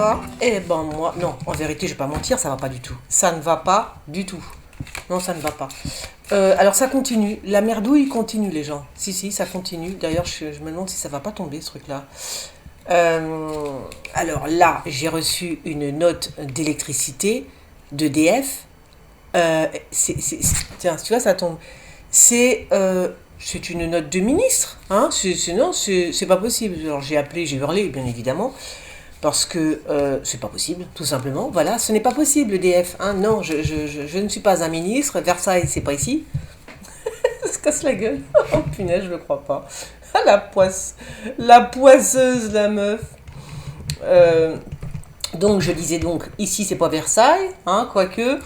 va? Eh ben moi, non, en vérité, je vais pas mentir, ça va pas du tout. Ça ne va pas du tout. Non, ça ne va pas. Alors ça continue. La merdouille continue, les gens. Si, si, ça continue. D'ailleurs, je me demande si ça va pas tomber, ce truc-là. Alors là, j'ai reçu une note d'électricité d'EDF. Tiens, tu vois, ça tombe. C'est une note de ministre. Hein, non, c'est pas possible. Alors j'ai appelé, j'ai hurlé, bien évidemment. Parce que c'est pas possible, tout simplement. Voilà, ce n'est pas possible, EDF. Hein, non, je ne suis pas un ministre. Versailles, c'est pas ici. Ça se casse la gueule. Oh punaise, je le crois pas. Ah, la poisseuse, la meuf. Euh, donc je disais donc, ici c'est pas Versailles, hein, quoique.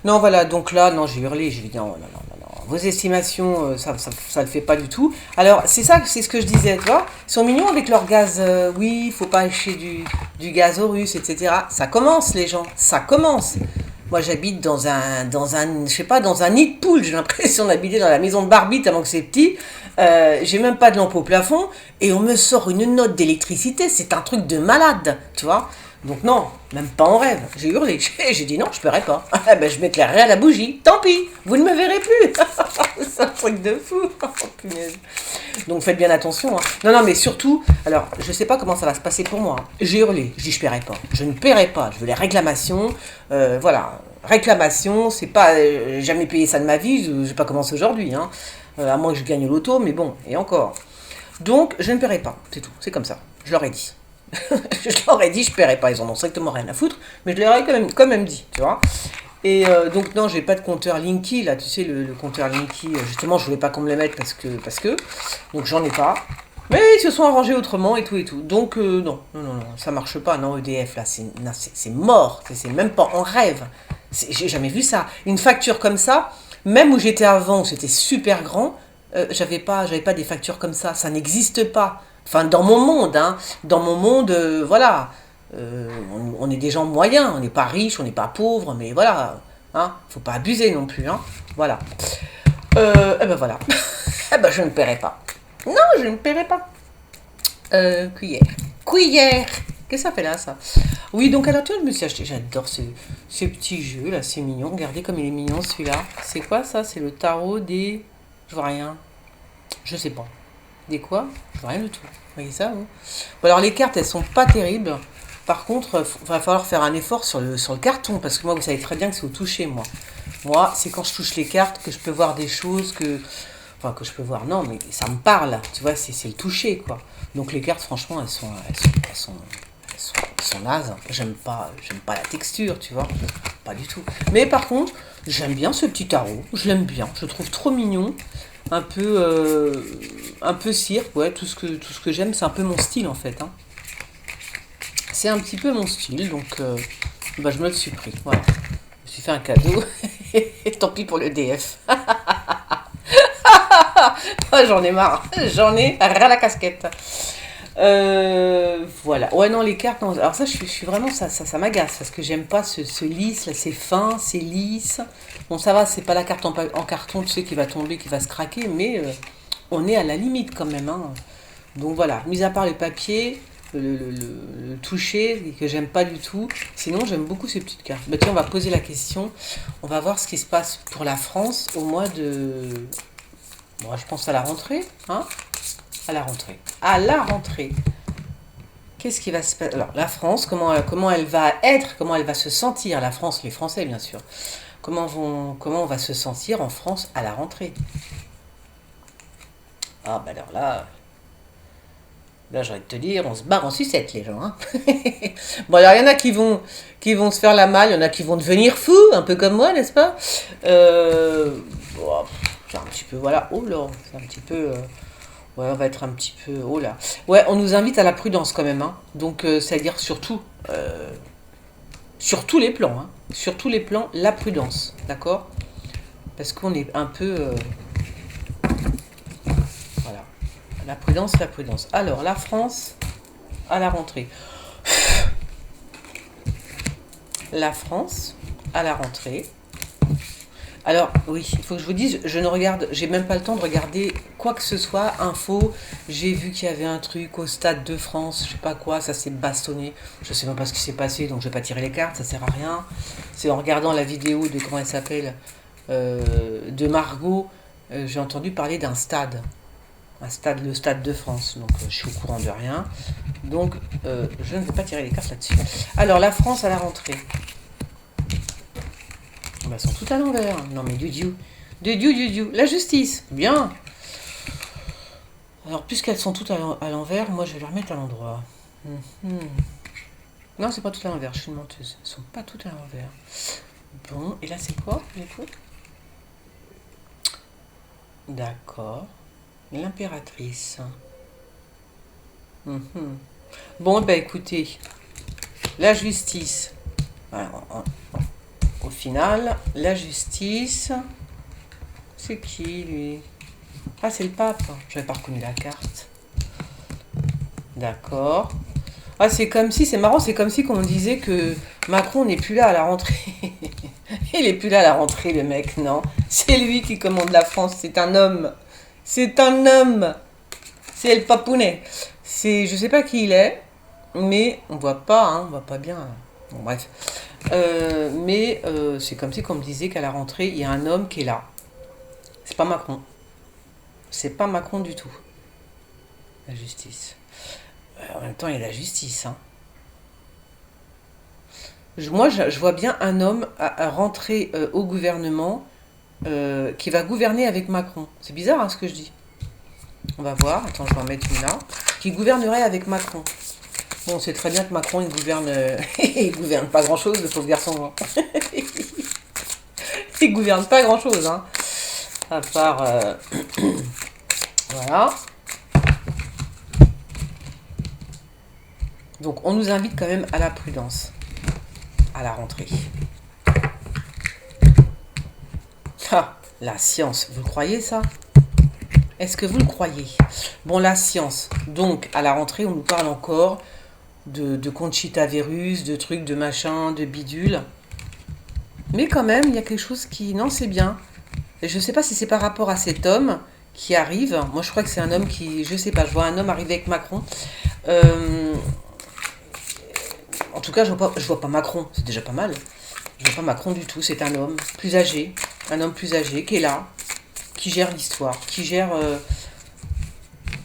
Non, voilà, donc là, non, j'ai hurlé, j'ai dit non, non, non, non, non. Vos estimations, ça le fait pas du tout. Alors, c'est ce que je disais, tu vois. Ils sont mignons avec leur gaz, oui, il faut pas acheter du gaz aux Russes, etc. Ça commence, les gens, ça commence. Moi, j'habite je sais pas, dans un nid de poule. J'ai l'impression d'habiter dans la maison de Barbie tellement que c'est petit. J'ai même pas de lampe au plafond et on me sort une note d'électricité. C'est un truc de malade, tu vois. Donc non, même pas en rêve. J'ai hurlé. J'ai dit non, je paierai pas. Ah ben, je m'éclairerai à la bougie. Tant pis, vous ne me verrez plus. C'est un truc de fou. Oh, punaise. Donc faites bien attention. Hein. Non, non, mais surtout, alors je sais pas comment ça va se passer pour moi. Hein. J'ai hurlé. Je dis je paierai pas. Je ne paierai pas. Je veux les réclamations. Voilà. Réclamation, c'est pas jamais payé ça de ma vie. Je vais pas commencer aujourd'hui. Hein. À moins que je gagne au loto, mais bon, et encore. Donc je ne paierai pas. C'est tout. C'est comme ça. Je leur ai dit. Je leur ai dit, je paierai pas, ils en ont strictement rien à foutre, mais je leur ai quand même dit, tu vois. Et donc non, j'ai pas de compteur Linky, là, tu sais, le compteur Linky, justement, je voulais pas qu'on me le mette parce que, donc j'en ai pas. Mais ils se sont arrangés autrement et tout et tout. Donc non, non, non, non, ça marche pas, non, EDF, là, c'est mort, c'est même pas en rêve. J'ai jamais vu ça. Une facture comme ça, même où j'étais avant, où c'était super grand, j'avais pas des factures comme ça n'existe pas. Enfin, dans mon monde, hein. Dans mon monde, voilà. On est des gens moyens, on n'est pas riches, on n'est pas pauvres, mais voilà. Hein. Faut pas abuser non plus, hein. Voilà. Et ben voilà. Eh ben je ne paierai pas. Non, je ne paierai pas. Cuillère. Cuillère. Qu'est-ce que ça fait là, ça? Oui, donc alors, tu vois, je me suis acheté, j'adore ces petits jeux, là, c'est mignon. Regardez comme il est mignon, celui-là. C'est quoi, ça? C'est le tarot des... Je vois rien. Je sais pas. Des quoi? Je vois rien du tout. Vous voyez ça, vous? Bon, alors, les cartes, elles sont pas terribles. Par contre, il va falloir faire un effort sur le carton, parce que moi, vous savez très bien que c'est au toucher, moi. Moi, c'est quand je touche les cartes que je peux voir des choses que... Enfin, que je peux voir, non, mais ça me parle, tu vois, c'est le toucher, quoi. Donc, les cartes, franchement, elles sont nazes. J'aime pas la texture, tu vois. Pas du tout. Mais par contre, j'aime bien ce petit tarot. Je l'aime bien. Je le trouve trop mignon. Un peu cirque, ouais, tout ce que j'aime, c'est un peu mon style en fait. Hein. C'est un petit peu mon style, donc bah, je me le suis pris. Voilà. Je me suis fait un cadeau. Et tant pis pour le DF. Ah, j'en ai marre. J'en ai ras la casquette. Voilà. Ouais, non, les cartes, non. Alors ça, je suis vraiment, ça m'agace parce que j'aime pas ce lisse, là, c'est fin, c'est lisse. Bon, ça va, c'est pas la carte en carton, tu sais, qui va tomber, qui va se craquer, mais on est à la limite quand même. Hein. Donc voilà, mis à part le papier, le toucher, que j'aime pas du tout. Sinon, j'aime beaucoup ces petites cartes. Bah tiens, on va poser la question. On va voir ce qui se passe pour la France au mois de... Bon, je pense à la rentrée, hein. À la rentrée. À la rentrée. Qu'est-ce qui va se passer? Alors, la France, comment elle va être, comment elle va se sentir, la France, les Français, bien sûr. Comment on va se sentir en France à la rentrée? Ah, bah alors là, j'ai envie de te dire, on se barre en sucette, les gens. Hein. Bon, alors, il y en a qui vont se faire la malle, il y en a qui vont devenir fous, un peu comme moi, n'est-ce pas? Bon, c'est un petit peu, voilà. Oh là, c'est un petit peu... Ouais, on va être un petit peu... Oh là. Ouais, on nous invite à la prudence quand même. Hein. Donc, c'est-à-dire surtout... sur tous les plans. Hein. Sur tous les plans, la prudence. D'accord? Parce qu'on est un peu... voilà. La prudence, la prudence. Alors, la France à la rentrée. La France à la rentrée. Alors, oui, il faut que je vous dise, je ne regarde, j'ai même pas le temps de regarder quoi que ce soit, info. J'ai vu qu'il y avait un truc au Stade de France, je sais pas quoi, ça s'est bastonné. Je sais même pas ce qui s'est passé, donc je vais pas tirer les cartes, ça sert à rien. C'est en regardant la vidéo de, comment elle s'appelle, de Margot, j'ai entendu parler d'un stade. Un stade, le Stade de France. Donc, je suis au courant de rien. Donc, je ne vais pas tirer les cartes là-dessus. Alors, la France à la rentrée. Bah, elles sont toutes à l'envers. Non, mais du dieu. La justice. Bien. Alors, puisqu'elles sont toutes à l'envers, moi, je vais les remettre à l'endroit. Mhm. Non, c'est pas tout à l'envers. Je suis une menteuse. Elles sont pas toutes à l'envers. Bon, et là, c'est quoi, du coup? D'accord. L'impératrice. Mhm. Bon, ben écoutez, la justice. Alors, au final, la justice, c'est qui lui? Ah, c'est le pape. J'avais pas reconnu la carte. D'accord. Ah, c'est comme si, c'est marrant, c'est comme si qu'on disait que Macron n'est plus là à la rentrée. Il est plus là à la rentrée, le mec, non. C'est lui qui commande la France, c'est un homme. C'est un homme. C'est le papounet. C'est, je sais pas qui il est, mais on voit pas, hein, on voit pas bien. Bon, bref. Mais c'est comme si qu'on me disait qu'à la rentrée, il y a un homme qui est là. C'est pas Macron. C'est pas Macron du tout. La justice. En même temps, il y a la justice. Hein. Moi, je vois bien un homme à rentrer au gouvernement qui va gouverner avec Macron. C'est bizarre hein, ce que je dis. On va voir. Attends, je vais en mettre une là. Qui gouvernerait avec Macron. Bon, c'est très bien que Macron, il gouverne, il gouverne pas grand-chose, le pauvre garçon. Hein. Il gouverne pas grand-chose, hein. À part... voilà. Donc, on nous invite quand même à la prudence. À la rentrée. Ah, la science, vous le croyez ça? Est-ce que vous le croyez? Bon, la science. Donc, à la rentrée, on nous parle encore de Conchita Virus, de trucs, de machin, de bidule. Mais quand même, il y a quelque chose qui... Non, c'est bien. Et je ne sais pas si c'est par rapport à cet homme qui arrive. Moi, je crois que c'est un homme qui... Je sais pas, je vois un homme arriver avec Macron. En tout cas, je vois pas Macron. C'est déjà pas mal. Je vois pas Macron du tout. C'est un homme plus âgé. Un homme plus âgé qui est là, qui gère l'histoire, qui gère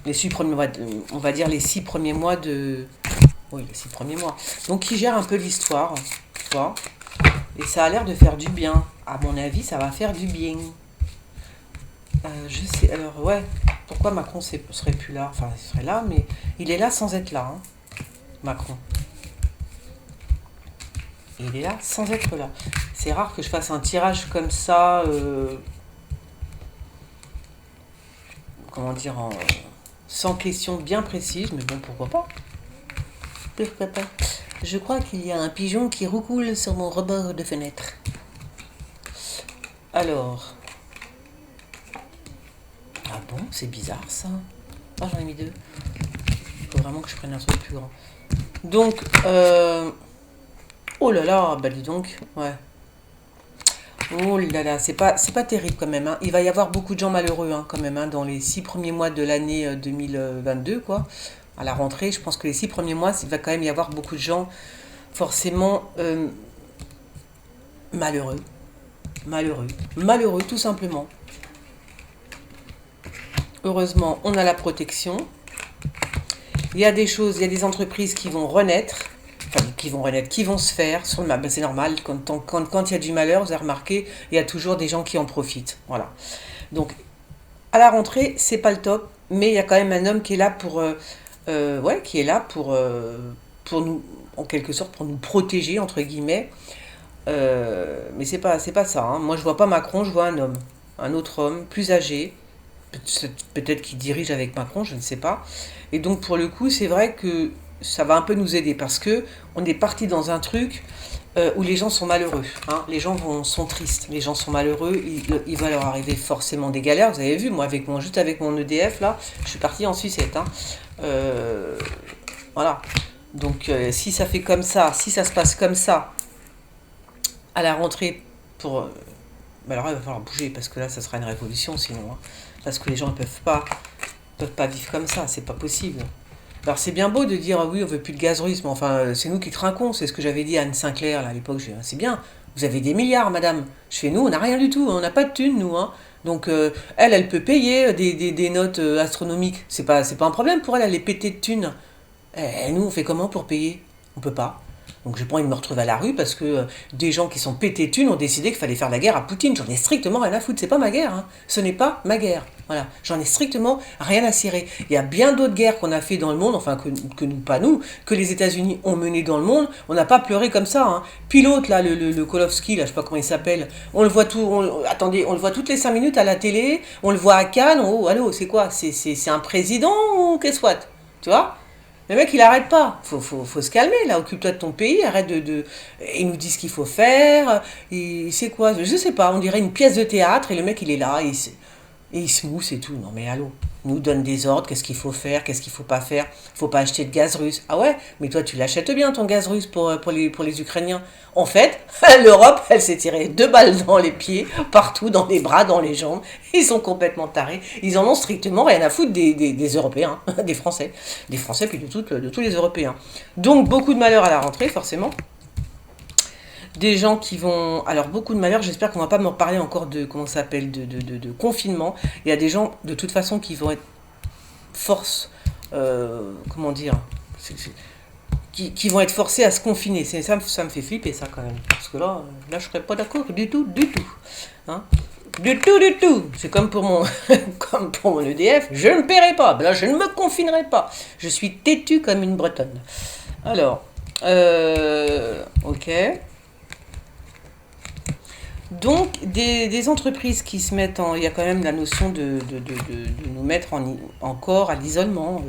les 6 premiers mois, on va dire les 6 premiers mois de... Oui, les 6 premiers mois. Donc, qui gère un peu l'histoire, tu vois. Et ça a l'air de faire du bien. À mon avis, ça va faire du bien. Je sais, alors, ouais. Pourquoi Macron serait plus là? Enfin, il serait là, mais il est là sans être là, hein, Macron. Il est là sans être là. C'est rare que je fasse un tirage comme ça... comment dire, sans question bien précise, mais bon, pourquoi pas? Pourquoi pas? Je crois qu'il y a un pigeon qui roucoule sur mon rebord de fenêtre. Alors. Ah bon, c'est bizarre ça. Ah, j'en ai mis 2. Il faut vraiment que je prenne un truc plus grand. Donc, oh là là, bah dis donc, ouais. Oh là là, c'est pas terrible quand même. Hein. Il va y avoir beaucoup de gens malheureux hein, quand même hein, dans les 6 premiers mois de l'année 2022, quoi. À la rentrée, je pense que les 6 premiers mois, il va quand même y avoir beaucoup de gens forcément malheureux. Malheureux, tout simplement. Heureusement, on a la protection. Il y a des choses, il y a des entreprises qui vont renaître. Enfin, qui vont se faire sur le map. Ben, c'est normal, quand il y a du malheur, vous avez remarqué, il y a toujours des gens qui en profitent. Voilà. Donc, à la rentrée, c'est pas le top, mais il y a quand même un homme qui est là pour nous, en quelque sorte, pour nous protéger, entre guillemets. Mais c'est pas ça. Hein. Moi, je vois pas Macron, je vois un autre homme, plus âgé, peut-être qu'il dirige avec Macron, je ne sais pas. Et donc, pour le coup, c'est vrai que ça va un peu nous aider parce que on est parti dans un truc où les gens sont malheureux. Hein. Les gens sont tristes, les gens sont malheureux, il va leur arriver forcément des galères. Vous avez vu, moi, juste avec mon EDF, là, je suis partie en sucette. Hein. Voilà. Donc, si ça fait comme ça, si ça se passe comme ça, à la rentrée, pour Mais alors, il va falloir bouger, parce que là, ça sera une révolution, sinon. Hein. Parce que les gens ne peuvent pas vivre comme ça, c'est pas possible. Alors, c'est bien beau de dire, oui, on veut plus de gaz russe, mais enfin, c'est nous qui trinquons, c'est ce que j'avais dit à Anne Sinclair, là, à l'époque. C'est bien, vous avez des milliards, madame. Je fais, nous, on n'a rien du tout, on n'a pas de thunes, nous. Hein. Donc, elle peut payer des notes astronomiques. C'est pas un problème pour elle, elle est pétée de thunes. Et nous, on fait comment pour payer? On peut pas. Donc j'ai pas envie de me retrouver à la rue parce que des gens qui sont pétés de thunes ont décidé qu'il fallait faire la guerre à Poutine. J'en ai strictement rien à foutre. C'est pas ma guerre. Hein. Ce n'est pas ma guerre. Voilà. J'en ai strictement rien à cirer. Il y a bien d'autres guerres qu'on a fait dans le monde, enfin que nous, pas nous, que les États-Unis ont mené dans le monde. On n'a pas pleuré comme ça. Hein. Puis l'autre, là, le Kolowski, là, je sais pas comment il s'appelle, on le voit attendez, on le voit toutes les 5 minutes à la télé, on le voit à Cannes. Oh, allô, c'est quoi? C'est un président ou qu'est-ce que soit? Tu vois? Le mec, il arrête pas. Faut se calmer, là. Occupe-toi de ton pays. Arrête de. Il nous dit ce qu'il faut faire. C'est quoi? Je sais pas. On dirait une pièce de théâtre et le mec, il est là. Et il se mousse et tout. Non, mais allô. Il nous donne des ordres. Qu'est-ce qu'il faut faire? Qu'est-ce qu'il faut pas faire? Faut pas acheter de gaz russe. Ah ouais? Mais toi, tu l'achètes bien, ton gaz russe pour les Ukrainiens. En fait, l'Europe, elle s'est tirée 2 balles dans les pieds, partout, dans les bras, dans les jambes. Ils sont complètement tarés. Ils en ont strictement rien à foutre des Européens, des Français. Des Français, puis de tous les Européens. Donc, beaucoup de malheur à la rentrée, forcément. Des gens qui vont... Alors, beaucoup de malheur, j'espère qu'on va pas me reparler encore de, comment ça s'appelle, de confinement. Il y a des gens, de toute façon, qui vont être force... comment dire qui vont être forcés à se confiner. Ça me fait flipper, ça, quand même. Parce que là je serais pas d'accord du tout. Hein, du tout. C'est comme pour comme pour mon EDF, je ne paierai pas. Là, je ne me confinerai pas. Je suis têtue comme une Bretonne. Alors, ok. Donc, des entreprises qui se mettent en... Il y a quand même la notion de nous mettre encore à l'isolement,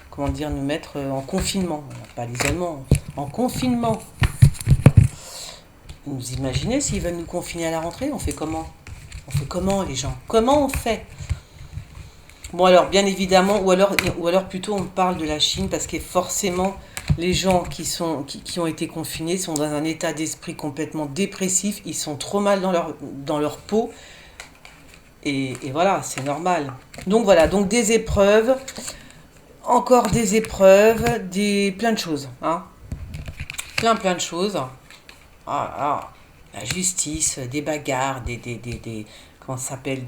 comment dire, nous mettre en confinement. Pas à l'isolement, en confinement. Vous imaginez s'ils veulent nous confiner à la rentrée? On fait comment? On fait comment, les gens? Comment on fait? Bon, alors, bien évidemment, ou alors plutôt on parle de la Chine, parce que forcément... Les gens qui ont été confinés sont dans un état d'esprit complètement dépressif, ils sont trop mal dans leur peau, et voilà, c'est normal. Donc voilà, donc des épreuves, encore des épreuves, plein de choses, hein. Plein de choses. La justice, des bagarres, comment ça s'appelle,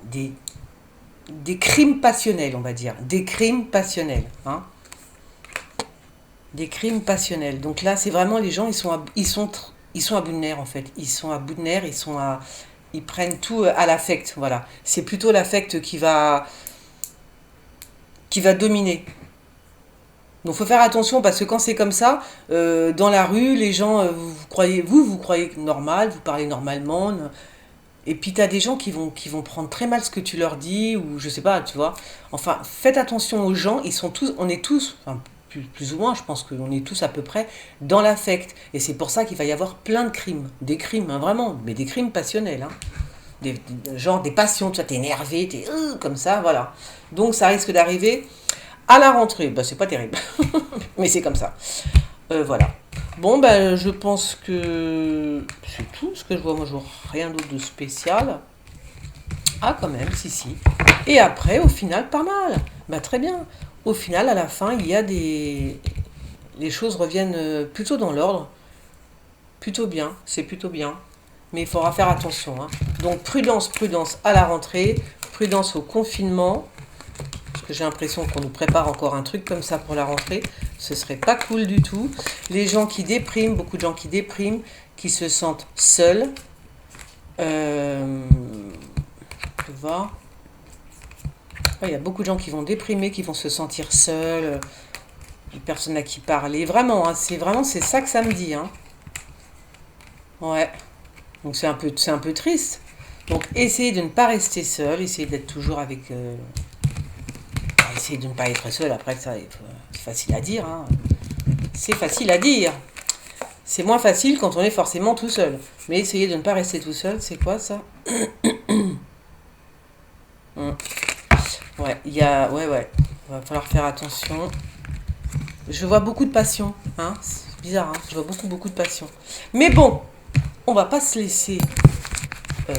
des crimes passionnels, on va dire, des crimes passionnels, hein. Des crimes passionnels. Donc là, c'est vraiment les gens, ils sont à bout de nerfs, en fait. Ils sont à bout de nerfs, ils prennent tout à l'affect, voilà. C'est plutôt l'affect qui va dominer. Donc faut faire attention, parce que quand c'est comme ça, dans la rue, les gens, vous croyez normal, vous parlez normalement, et puis t'as des gens qui vont prendre très mal ce que tu leur dis, ou je sais pas, tu vois. Enfin, faites attention aux gens, on est tous, enfin, plus ou moins, je pense qu'on est tous à peu près dans l'affect. Et c'est pour ça qu'il va y avoir plein de crimes. Des crimes, hein, vraiment, mais des crimes passionnels. Hein. Genre des passions, tu vois, t'es énervé, t'es comme ça, voilà. Donc ça risque d'arriver à la rentrée. Bah, c'est pas terrible, mais c'est comme ça. Voilà. Bon, ben, je pense que c'est tout ce que je vois. Moi, je vois rien d'autre de spécial. Ah, quand même, si. Et après, au final, pas mal. Bah, très bien. Au final, à la fin, il y a les choses reviennent plutôt dans l'ordre. Plutôt bien, c'est plutôt bien. Mais il faudra faire attention. Hein. Donc, prudence à la rentrée. Prudence au confinement. Parce que j'ai l'impression qu'on nous prépare encore un truc comme ça pour la rentrée. Ce serait pas cool du tout. Les gens qui dépriment, beaucoup de gens qui dépriment, qui se sentent seuls. Tu vois ? Il y a beaucoup de gens qui vont déprimer, qui vont se sentir seuls, personne à qui parler. Vraiment, hein, c'est ça que ça me dit. Hein. Ouais. Donc c'est un peu triste. Donc essayez de ne pas rester seul, essayez d'être toujours avec... essayez de ne pas être seul, après ça, c'est facile à dire. Hein. C'est facile à dire. C'est moins facile quand on est forcément tout seul. Mais essayez de ne pas rester tout seul, c'est quoi ça? Ouais, ouais. Il va falloir faire attention. Je vois beaucoup de passion, hein. C'est bizarre, hein. Je vois beaucoup de passion. Mais bon, on va pas se laisser euh,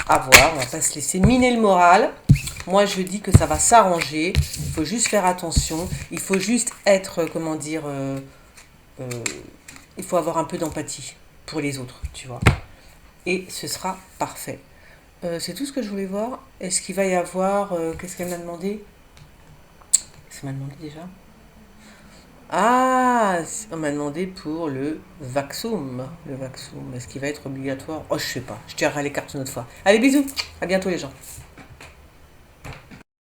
à voir, on va pas se laisser miner le moral. Moi, je dis que ça va s'arranger. Il faut juste faire attention. Il faut juste être, comment dire, euh, il faut avoir un peu d'empathie pour les autres, tu vois. Et ce sera parfait. C'est tout ce que je voulais voir. Est-ce qu'il va y avoir... qu'est-ce qu'elle m'a demandé? Qu'est-ce qu'elle m'a demandé déjà? Ah, on m'a demandé pour le Vaxum. Le Vaxum, est-ce qu'il va être obligatoire? Oh, je sais pas. Je tirerai les cartes une autre fois. Allez, bisous. À bientôt les gens.